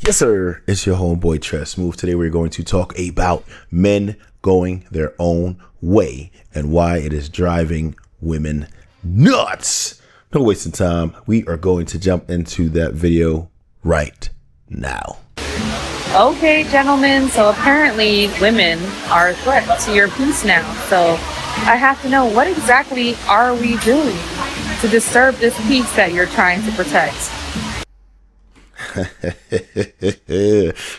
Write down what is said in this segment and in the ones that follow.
Yes, sir. It's your homeboy Smoove. Today we're going to talk about men going their own way and why it is driving women nuts. No wasting time. We are going to jump into that video right now. Okay, gentlemen, so apparently women are a threat to your peace now. So I have to know, what exactly are we doing to disturb this peace that you're trying to protect?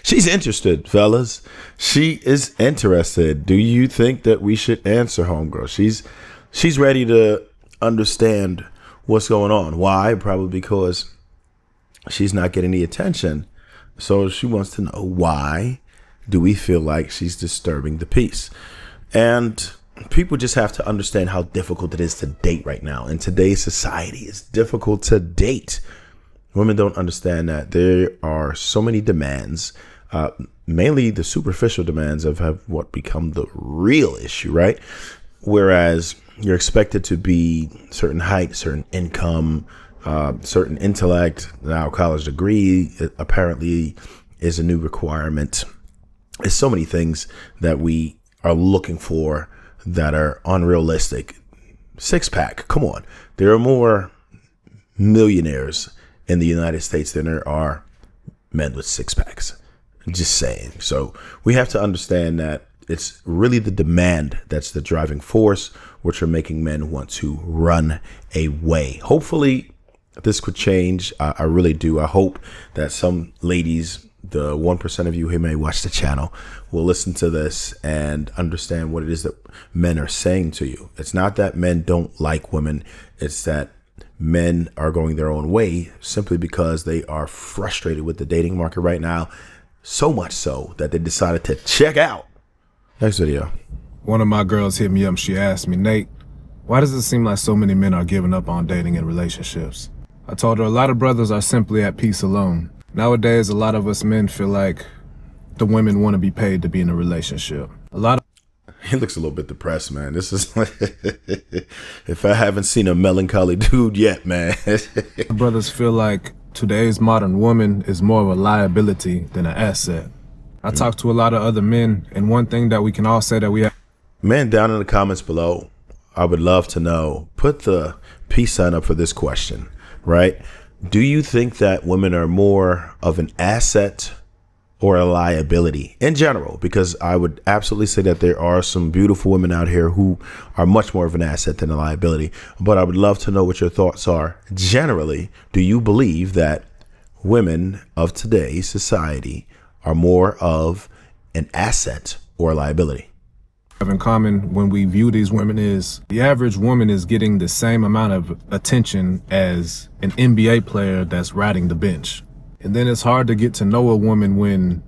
She's interested, fellas. She is interested. Do you think that we should answer homegirl? She's ready to understand what's going on. Why? Probably because she's not getting the attention. So she wants to know, why do we feel like she's disturbing the peace? And people just have to understand how difficult it is to date right now. In today's society, it's difficult to date. Women don't understand that there are so many demands, mainly the superficial demands have what become the real issue, right? Whereas you're expected to be certain height, certain income, certain intellect. Now, college degree apparently is a new requirement. There's so many things that we are looking for that are unrealistic. Six pack, come on. There are more millionaires in the United States than there are men with six packs. I'm just saying. So we have to understand that it's really the demand that's the driving force, which are making men want to run away. Hopefully this could change. I really do. I hope that some ladies, the 1% of you who may watch the channel, will listen to this and understand what it is that men are saying to you. It's not that men don't like women. It's that men are going their own way simply because they are frustrated with the dating market right now. So much so that they decided to check out. Next video. One of my girls hit me up. She asked me, Nate, why does it seem like so many men are giving up on dating and relationships? I told her a lot of brothers are simply at peace alone. Nowadays, a lot of us men feel like the women want to be paid to be in a relationship. He looks a little bit depressed, man. This is like, if I haven't seen a melancholy dude yet, man. Brothers feel like today's modern woman is more of a liability than an asset. I talk to a lot of other men, and one thing that we can all say that we have. Man, down in the comments below, I would love to know, put the peace sign up for this question, right? Do you think that women are more of an asset or a liability in general? Because I would absolutely say that there are some beautiful women out here who are much more of an asset than a liability. But I would love to know what your thoughts are. Generally, do you believe that women of today's society are more of an asset or a liability? In common when we view these women is the average woman is getting the same amount of attention as an NBA player that's riding the bench. And then it's hard to get to know a woman when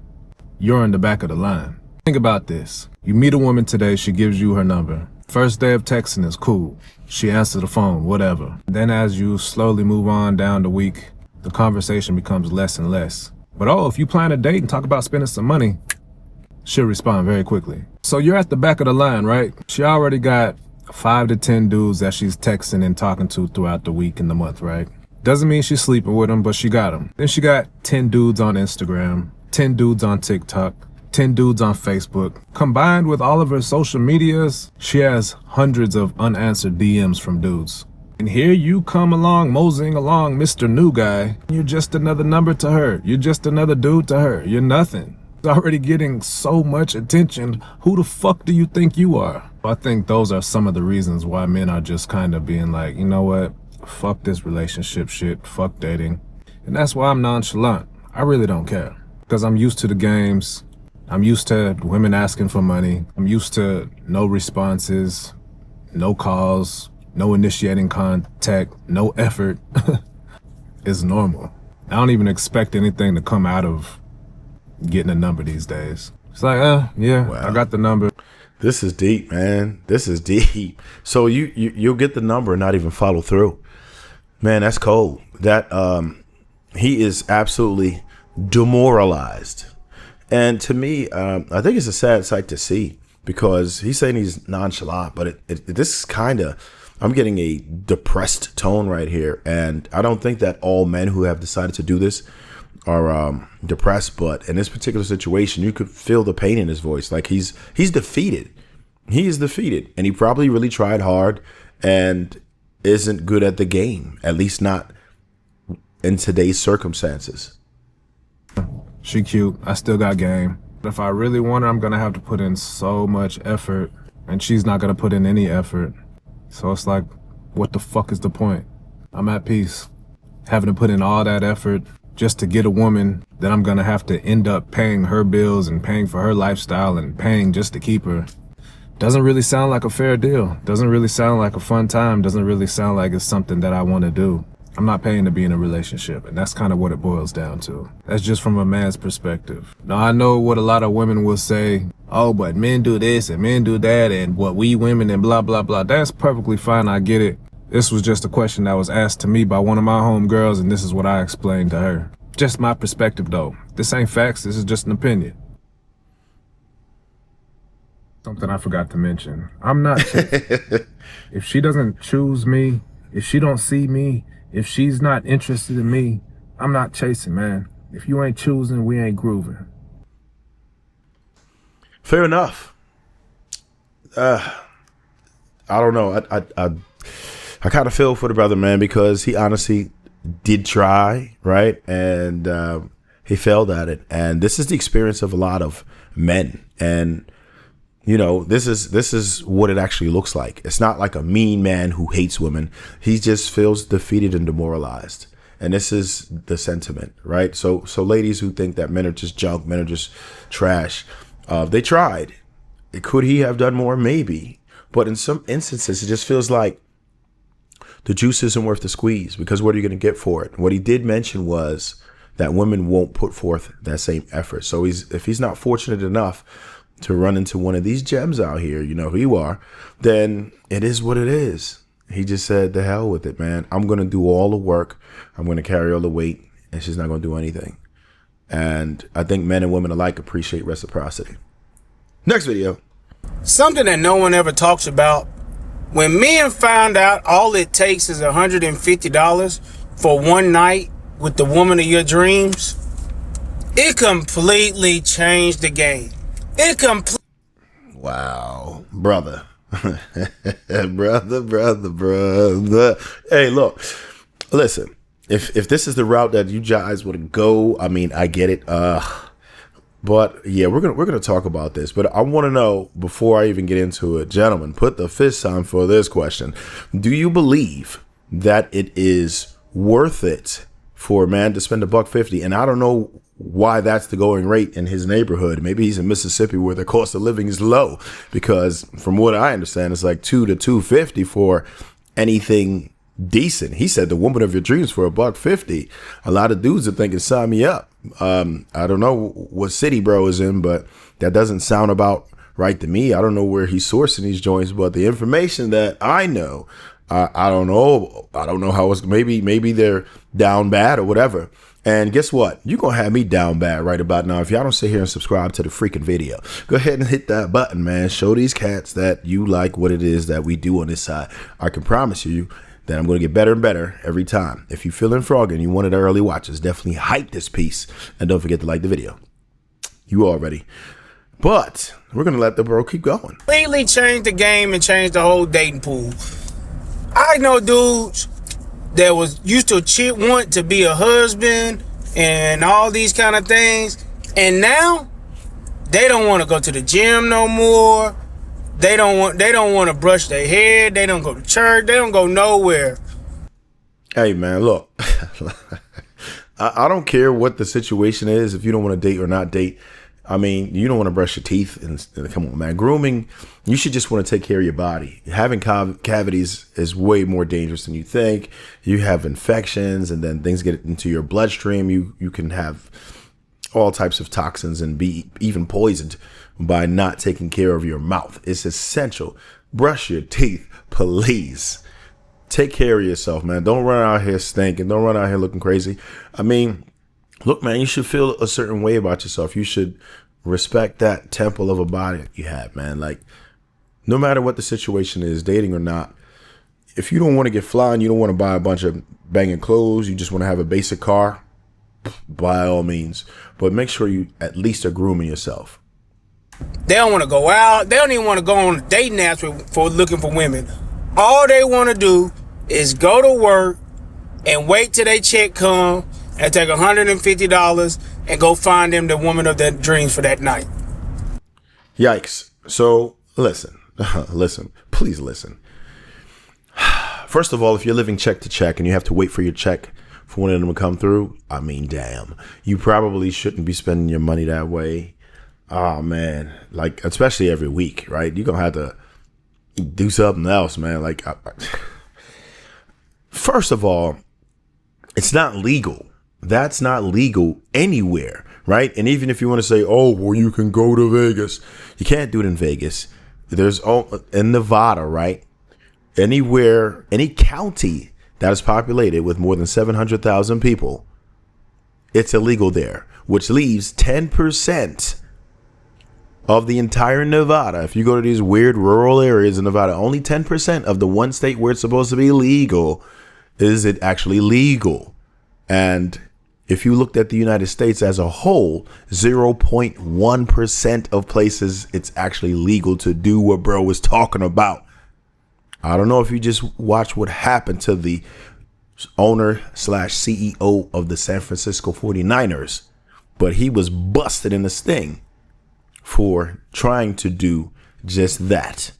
you're in the back of the line. Think about this. You meet a woman today, she gives you her number. First day of texting is cool. She answers the phone, whatever. Then as you slowly move on down the week, the conversation becomes less and less. But if you plan a date and talk about spending some money, she'll respond very quickly. So you're at the back of the line, right? She already got 5 to 10 dudes that she's texting and talking to throughout the week and the month, right? Doesn't mean she's sleeping with them, but she got them. Then she got 10 dudes on Instagram, 10 dudes on TikTok, 10 dudes on Facebook. Combined with all of her social medias, she has hundreds of unanswered DMs from dudes. And here you come along, moseying along, Mr. New Guy. You're just another number to her. You're just another dude to her. You're nothing. Already getting so much attention. Who the fuck do you think you are? I think those are some of the reasons why men are just kind of being like, you know what? Fuck this relationship shit, fuck dating. And that's why I'm nonchalant. I really don't care. Because I'm used to the games. I'm used to women asking for money. I'm used to no responses, no calls, no initiating contact, no effort. It's normal. I don't even expect anything to come out of getting a number these days. It's like, yeah, wow. I got the number. This is deep, man. This is deep. So you'll get the number and not even follow through. Man, that's cold. That he is absolutely demoralized. And to me, I think it's a sad sight to see, because he's saying he's nonchalant, but this is kind of, I'm getting a depressed tone right here. And I don't think that all men who have decided to do this depressed, but in this particular situation, you could feel the pain in his voice. Like he's defeated. He is defeated, and he probably really tried hard and isn't good at the game, at least not in today's circumstances. She cute. I still got game. If I really want her, I'm gonna have to put in so much effort, and she's not gonna put in any effort. So it's like, what the fuck is the point? I'm at peace. Having to put in all that effort just to get a woman that I'm gonna have to end up paying her bills and paying for her lifestyle and paying just to keep her. Doesn't really sound like a fair deal. Doesn't really sound like a fun time. Doesn't really sound like it's something that I want to do. I'm not paying to be in a relationship, and that's kind of what it boils down to. That's just from a man's perspective. Now, I know what a lot of women will say, oh, but men do this and men do that and what we women and blah, blah, blah. That's perfectly fine. I get it. This was just a question that was asked to me by one of my homegirls, and this is what I explained to her. Just my perspective, though. This ain't facts. This is just an opinion. Something I forgot to mention. I'm not if she doesn't choose me, if she don't see me, if she's not interested in me, I'm not chasing, man. If you ain't choosing, we ain't grooving. Fair enough. I don't know. I kind of feel for the brother, man, because he honestly did try, right? And he failed at it. And this is the experience of a lot of men. And you know, this is what it actually looks like. It's not like a mean man who hates women. He just feels defeated and demoralized. And this is the sentiment, right? So ladies who think that men are just junk, men are just trash, they tried. Could he have done more? Maybe. But in some instances, it just feels like the juice isn't worth the squeeze, because what are you going to get for it? What he did mention was that women won't put forth that same effort. So if he's not fortunate enough to run into one of these gems out here, you know who you are, then it is what it is. He just said, the hell with it, man. I'm going to do all the work. I'm going to carry all the weight, and she's not going to do anything. And I think men and women alike appreciate reciprocity. Next video. Something that no one ever talks about. When men found out all it takes is $150 for one night with the woman of your dreams, it completely changed the game. Wow, brother. brother. Hey, look, listen, if this is the route that you guys would go, I mean, I get it. But yeah, we're gonna talk about this. But I want to know, before I even get into it, gentlemen, put the fist on for this question. Do you believe that it is worth it for a man to spend $150? And I don't know why that's the going rate in his neighborhood. Maybe he's in Mississippi where the cost of living is low, because from what I understand, it's like $200 to $250 for anything decent. He said the woman of your dreams for $150. A lot of dudes are thinking, sign me up. I don't know what city bro is in, but that doesn't sound about right to me. I don't know where he's sourcing these joints, but the information that I know, I don't know. I don't know how it's, maybe they're down bad or whatever. And guess what? You're going to have me down bad right about now. If y'all don't sit here and subscribe to the freaking video, go ahead and hit that button, man. Show these cats that you like what it is that we do on this side. I can promise you that I'm going to get better and better every time. If you feeling froggy and you wanted early watches, definitely hype this piece. And don't forget to like the video. You already. But we're going to let the bro keep going. Completely changed the game and changed the whole dating pool. I know dudes that was used to want to be a husband and all these kind of things, and now they don't want to go to the gym no more. They don't want to brush their hair. They don't go to church. They don't go nowhere. Hey man, look, I don't care what the situation is. If you don't want to date or not date, I mean, you don't want to brush your teeth and come on, man. Grooming, you should just want to take care of your body. Having cavities is way more dangerous than you think. You have infections, and then things get into your bloodstream. You can have all types of toxins and be even poisoned by not taking care of your mouth. It's essential. Brush your teeth, please. Take care of yourself, man. Don't run out here stinking. Don't run out here looking crazy. I mean, look, man, you should feel a certain way about yourself. You should respect that temple of a body you have, man. Like, no matter what the situation is, dating or not, if you don't want to get fly and you don't want to buy a bunch of banging clothes, you just want to have a basic car, by all means, but make sure you at least are grooming yourself. They don't want to go out. They don't even want to go on dating apps for looking for women. All they want to do is go to work and wait till they check come and take $150 and go find them the woman of their dreams for that night. Yikes. So listen, please listen. First of all, if you're living check to check and you have to wait for your check for one of them to come through, I mean, damn, you probably shouldn't be spending your money that way. Oh man, like especially every week, right? You're gonna have to do something else, man. Like, first of all, it's not legal. That's not legal anywhere, right? And even if you want to say, oh, well, you can go to Vegas, you can't do it in Vegas. There's in Nevada, right? Anywhere, any county that is populated with more than 700,000 people, it's illegal there, which leaves 10% of the entire Nevada. If you go to these weird rural areas in Nevada, only 10% of the one state where it's supposed to be legal is it actually legal. And if you looked at the United States as a whole, 0.1% of places it's actually legal to do what bro was talking about. I don't know if you just watched what happened to the owner / CEO of the San Francisco 49ers, but he was busted in a sting for trying to do just that.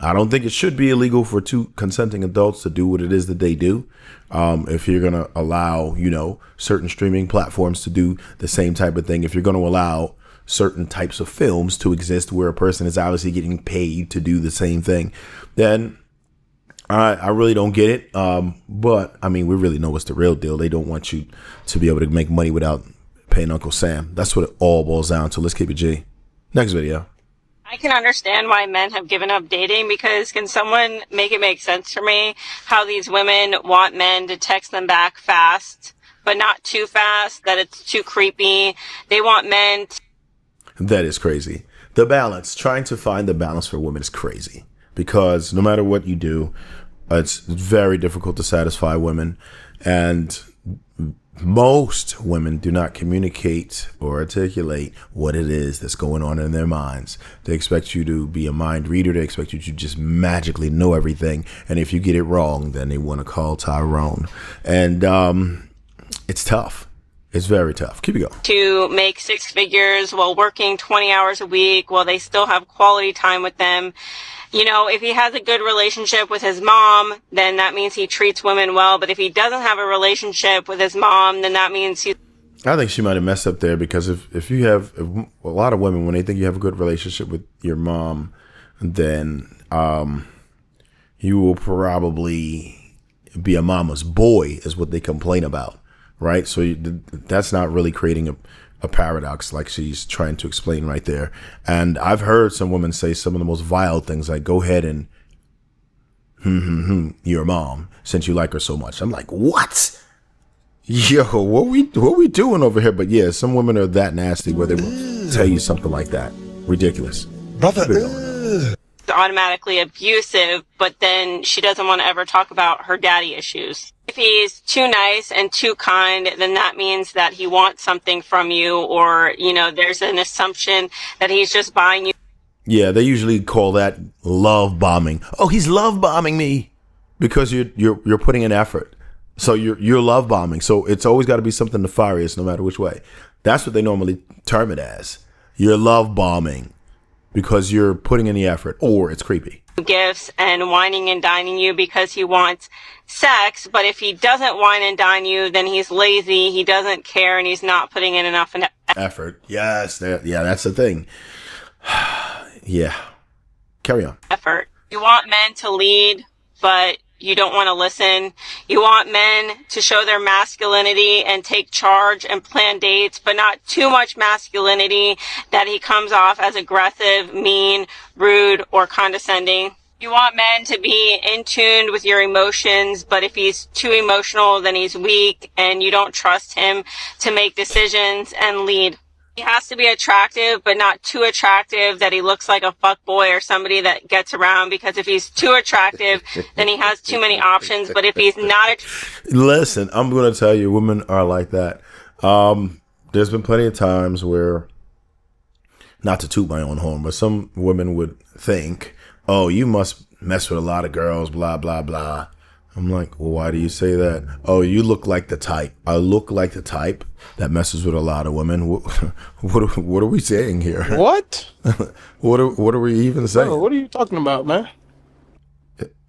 I don't think it should be illegal for two consenting adults to do what it is that they do. If you're going to allow, certain streaming platforms to do the same type of thing, if you're going to allow certain types of films to exist where a person is obviously getting paid to do the same thing, then I really don't get it. But I mean, we really know what's the real deal. They don't want you to be able to make money without paying Uncle Sam. That's what it all boils down to. Let's keep it G. Next video. I can understand why men have given up dating, because can someone make it make sense for me how these women want men to text them back fast, but not too fast, that it's too creepy. They want men That is crazy. The balance, trying to find the balance for women is crazy, because no matter what you do, it's very difficult to satisfy women. And most women do not communicate or articulate what it is that's going on in their minds. They expect you to be a mind reader. They expect you to just magically know everything. And if you get it wrong, then they want to call Tyrone. And it's tough. It's very tough. Keep it going. to make six figures while working 20 hours a week while they still have quality time with them. If he has a good relationship with his mom, then that means he treats women well. But if he doesn't have a relationship with his mom, then that means I think she might have messed up there, because if you have a lot of women, when they think you have a good relationship with your mom, then you will probably be a mama's boy, is what they complain about, right? So that's not really creating a paradox like she's trying to explain right there. And I've heard some women say some of the most vile things, like, go ahead and your mom, since you like her so much. I'm like, what? Yo, what we doing over here? But yeah, some women are that nasty where they will tell you something like that. Ridiculous. he's automatically abusive, but then she doesn't want to ever talk about her daddy issues. If he's too nice and too kind, then that means that he wants something from you, or, there's an assumption that he's just buying you. Yeah, they usually call that love bombing. Oh, he's love bombing me, because you're putting in effort. So you're love bombing. So it's always got to be something nefarious, no matter which way. That's what they normally term it as. You're love bombing because you're putting in the effort, or it's creepy. Gifts and whining and dining you because he wants sex, but if he doesn't wine and dine you, then he's lazy, he doesn't care, and he's not putting in enough effort. Yes, that's the thing. Yeah. Carry on. Effort. You want men to lead, but you don't want to listen. You want men to show their masculinity and take charge and plan dates, but not too much masculinity that he comes off as aggressive, mean, rude, or condescending. You want men to be in tune with your emotions, but if he's too emotional, then he's weak, and you don't trust him to make decisions and lead. He has to be attractive, but not too attractive that he looks like a fuckboy or somebody that gets around, because if he's too attractive, then he has too many options. But if he's not... Listen, I'm going to tell you, women are like that. There's been plenty of times where, not to toot my own horn, but some women would think, oh, you must mess with a lot of girls, blah, blah, blah. I'm like, well, why do you say that? Oh, you look like the type. I look like the type that messes with a lot of women. What are we saying here? What? What are we even saying? Oh, what are you talking about, man?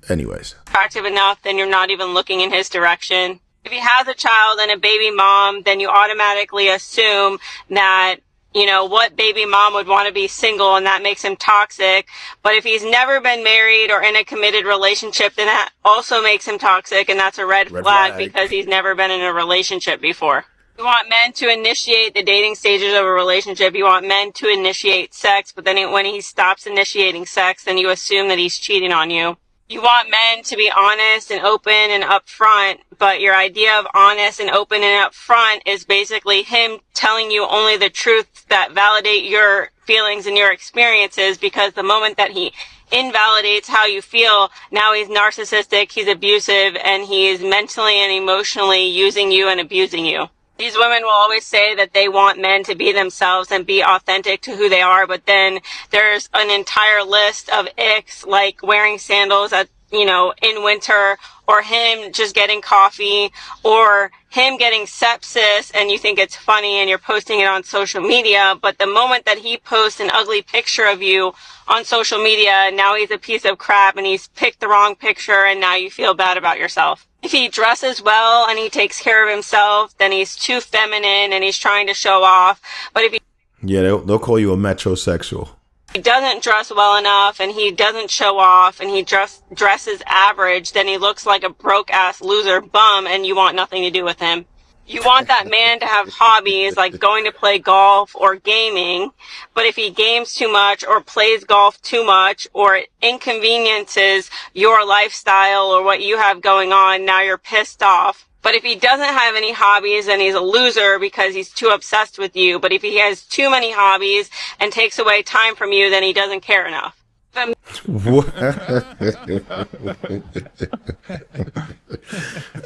Anyways. Attractive enough, then you're not even looking in his direction. If he has a child and a baby mom, then you automatically assume that, you know, what baby mom would want to be single, and that makes him toxic. But if he's never been married or in a committed relationship, then that also makes him toxic, and that's a red flag because he's never been in a relationship before. You want men to initiate the dating stages of a relationship. You want men to initiate sex, but then when he stops initiating sex, then you assume that he's cheating on you. You want men to be honest and open and upfront, but your idea of honest and open and upfront is basically him telling you only the truth that validate your feelings and your experiences, because the moment that he invalidates how you feel, now he's narcissistic, he's abusive, and he is mentally and emotionally using you and abusing you. These women will always say that they want men to be themselves and be authentic to who they are, but then there's an entire list of icks, like wearing sandals at, you know, in winter, or him just getting coffee, or him getting sepsis, and you think it's funny and you're posting it on social media, but the moment that he posts an ugly picture of you on social media, now he's a piece of crap and he's picked the wrong picture, and now you feel bad about yourself. If he dresses well and he takes care of himself, then he's too feminine and he's trying to show off. But if they'll call you a metrosexual. He doesn't dress well enough and he doesn't show off and he dresses average, then he looks like a broke-ass loser bum, and you want nothing to do with him. You want that man to have hobbies like going to play golf or gaming, but if he games too much or plays golf too much or it inconveniences your lifestyle or what you have going on, now you're pissed off. But if he doesn't have any hobbies, then he's a loser because he's too obsessed with you. But if he has too many hobbies and takes away time from you, then he doesn't care enough.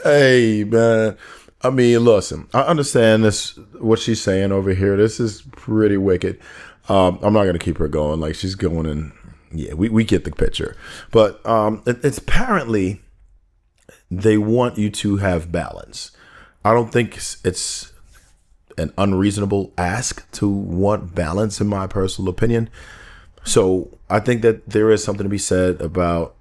Hey, man. I mean, listen, I understand this, what she's saying over here. This is pretty wicked. I'm not going to keep her going. Like, she's going and, yeah, we get the picture. But it's apparently they want you to have balance. I don't think it's an unreasonable ask to want balance, in my personal opinion. So I think that there is something to be said about,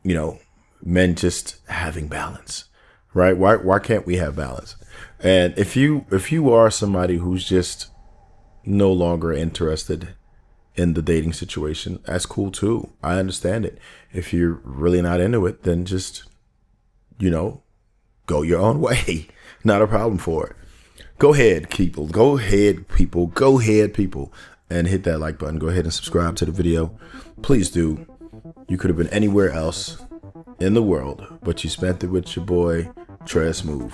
you know, men just having balance. Right? Why can't we have balance? And if you are somebody who's just no longer interested in the dating situation, that's cool too. I understand it. If you're really not into it, then just, you know, go your own way. Not a problem for it. Go ahead, people. Go ahead, people. Go ahead, people. And hit that like button. Go ahead and subscribe to the video. Please do. You could have been anywhere else in the world, but you spent it with your boy, Smoove.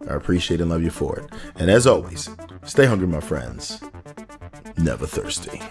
I appreciate and love you for it. And as always, stay hungry, my friends. Never thirsty.